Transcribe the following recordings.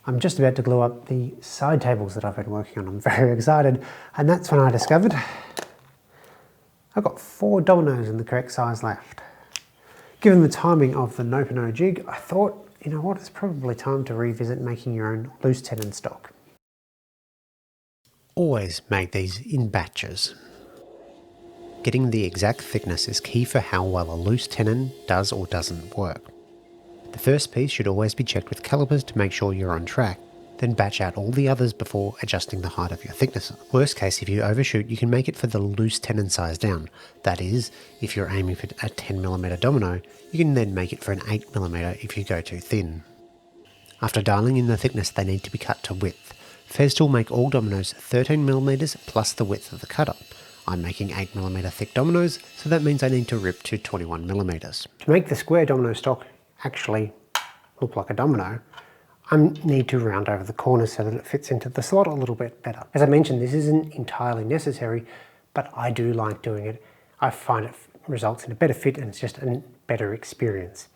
I'm just about to glue up the side tables that I've been working on. I'm very excited, and that's when I discovered I've got 4 dominoes in the correct size left. Given the timing of the NOPEINO jig, I thought, you know what, it's probably time to revisit making your own loose tenon stock. Always make these in batches. Getting the exact thickness is key for how well a loose tenon does or doesn't work. The first piece should always be checked with calipers to make sure you're on track, then batch out all the others before adjusting the height of your thickness. Worst case, if you overshoot, you can make it for the loose tenon size down. That is, if you're aiming for a 10mm domino, you can then make it for an 8mm if you go too thin. After dialing in the thickness, they need to be cut to width. FESTOOL make all dominoes 13mm plus the width of the cutter. I'm making 8mm thick dominoes, so that means I need to rip to 21mm. To make the square domino stock actually look like a domino, I need to round over the corners so that it fits into the slot a little bit better. As I mentioned, this isn't entirely necessary, but I do like doing it. I find it results in a better fit and it's just a better experience.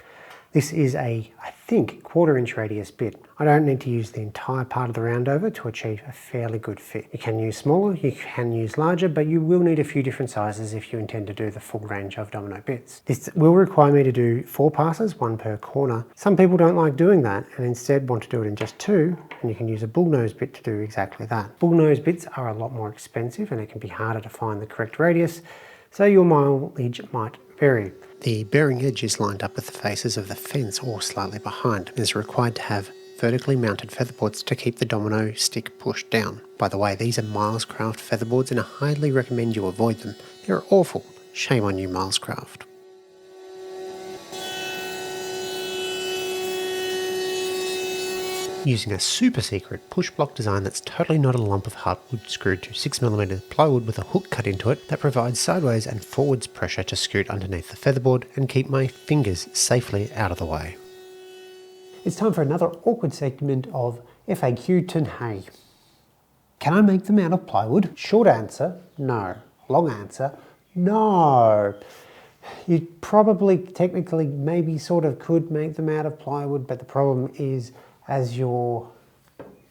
This is a, I think, 1/4 inch radius bit. I don't need to use the entire part of the roundover to achieve a fairly good fit. You can use smaller, you can use larger, but you will need a few different sizes if you intend to do the full range of domino bits. This will require me to do 4 passes, 1 per corner. Some people don't like doing that and instead want to do it in just 2, and you can use a bullnose bit to do exactly that. Bullnose bits are a lot more expensive and it can be harder to find the correct radius, so your mileage might vary. The bearing edge is lined up with the faces of the fence or slightly behind and is required to have vertically mounted featherboards to keep the domino stick pushed down. By the way, these are Milescraft featherboards and I highly recommend you avoid them. They're awful. Shame on you, Milescraft. Using a super secret push block design that's totally not a lump of hardwood screwed to 6mm plywood with a hook cut into it that provides sideways and forwards pressure to scoot underneath the featherboard and keep my fingers safely out of the way. It's time for another awkward segment of FAQTNHAAY. Can I make them out of plywood? Short answer, no. Long answer, no. You probably technically maybe sort of could make them out of plywood, but the problem is as you're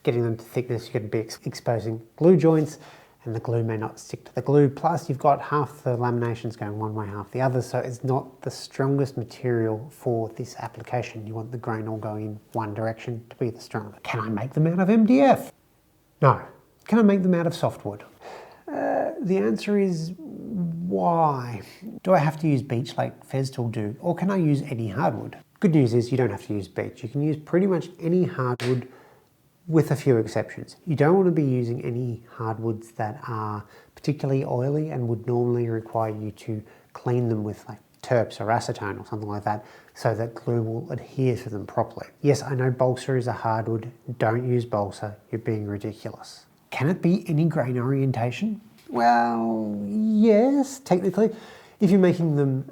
getting them to thickness, you could be exposing glue joints and the glue may not stick to the glue. Plus you've got half the laminations going one way, half the other, so it's not the strongest material for this application. You want the grain all going in one direction to be the stronger. Can I make them out of MDF? No. Can I make them out of softwood? The answer is why? Do I have to use beech like FESTOOL do, or can I use any hardwood? Good news is you don't have to use beech. You can use pretty much any hardwood with a few exceptions. You don't want to be using any hardwoods that are particularly oily and would normally require you to clean them with like terps or acetone or something like that so that glue will adhere to them properly. Yes, I know balsa is a hardwood. Don't use balsa. You're being ridiculous. Can it be any grain orientation? Well, yes, technically. If you're making them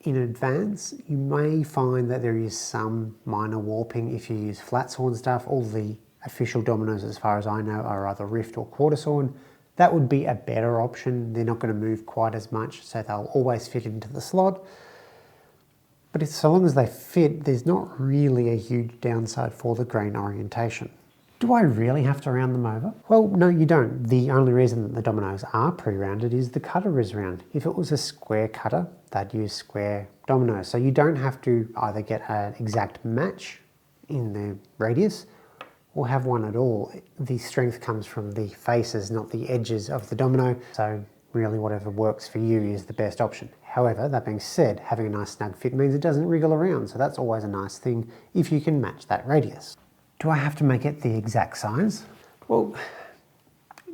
in advance, you may find that there is some minor warping if you use flat sawn stuff. All the official dominoes, as far as I know, are either rift or quarter sawn. That would be a better option. They're not going to move quite as much, so they'll always fit into the slot. But so long as they fit, there's not really a huge downside for the grain orientation. Do I really have to round them over? Well, no, you don't. The only reason that the dominoes are pre-rounded is the cutter is round. If it was a square cutter, they'd use square dominoes. So you don't have to either get an exact match in the radius or have one at all. The strength comes from the faces, not the edges of the domino. So really whatever works for you is the best option. However, that being said, having a nice snug fit means it doesn't wriggle around. So that's always a nice thing if you can match that radius. Do I have to make it the exact size? Well,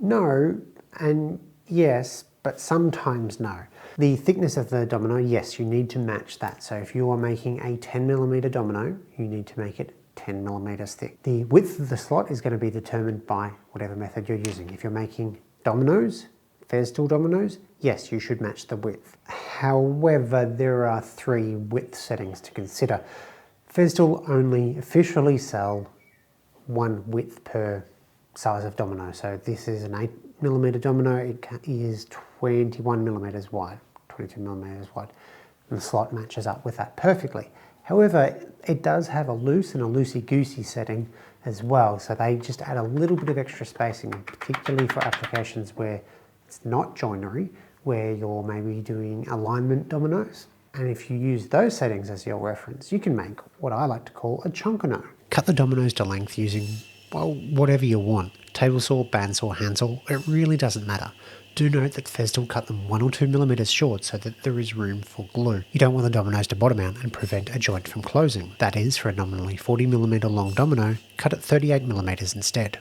no and yes, but sometimes no. The thickness of the domino, yes, you need to match that. So if you are making a 10mm domino, you need to make it 10mm thick. The width of the slot is going to be determined by whatever method you're using. If you're making dominoes, FESTOOL dominoes, yes, you should match the width. However, there are 3 width settings to consider. FESTOOL only officially sell 1 width per size of domino. So this is an 8mm domino. It is 21mm wide, 22mm wide, and the slot matches up with that perfectly. However, it does have a loose and a loosey-goosey setting as well. So they just add a little bit of extra spacing, particularly for applications where it's not joinery, where you're maybe doing alignment dominoes. And if you use those settings as your reference, you can make what I like to call a chunkerno. Cut the dominoes to length using, well, whatever you want. Table saw, bandsaw, handsaw, it really doesn't matter. Do note that FESTOOL cut them 1 or 2 millimeters short so that there is room for glue. You don't want the dominoes to bottom out and prevent a joint from closing. That is, for a nominally 40mm long domino, cut at 38mm instead.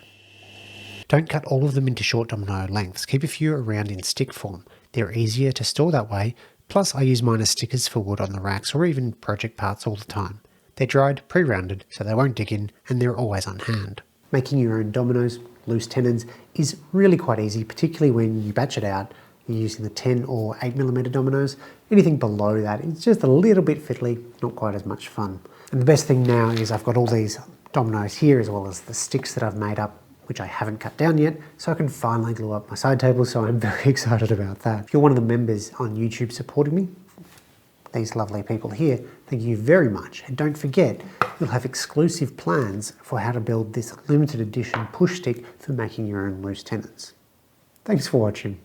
Don't cut all of them into short domino lengths, keep a few around in stick form. They're easier to store that way, plus I use mine as stickers for wood on the racks or even project parts all the time. They're dried, pre-rounded, so they won't dig in, and they're always on hand. Making your own dominoes, loose tenons, is really quite easy, particularly when you batch it out. You're using the 10 or 8mm dominoes. Anything below that is just a little bit fiddly, not quite as much fun. And the best thing now is I've got all these dominoes here, as well as the sticks that I've made up, which I haven't cut down yet, so I can finally glue up my side table, so I'm very excited about that. If you're one of the members on YouTube supporting me, these lovely people here, thank you very much. And don't forget, you'll have exclusive plans for how to build this limited edition push stick for making your own loose tenons. Thanks for watching.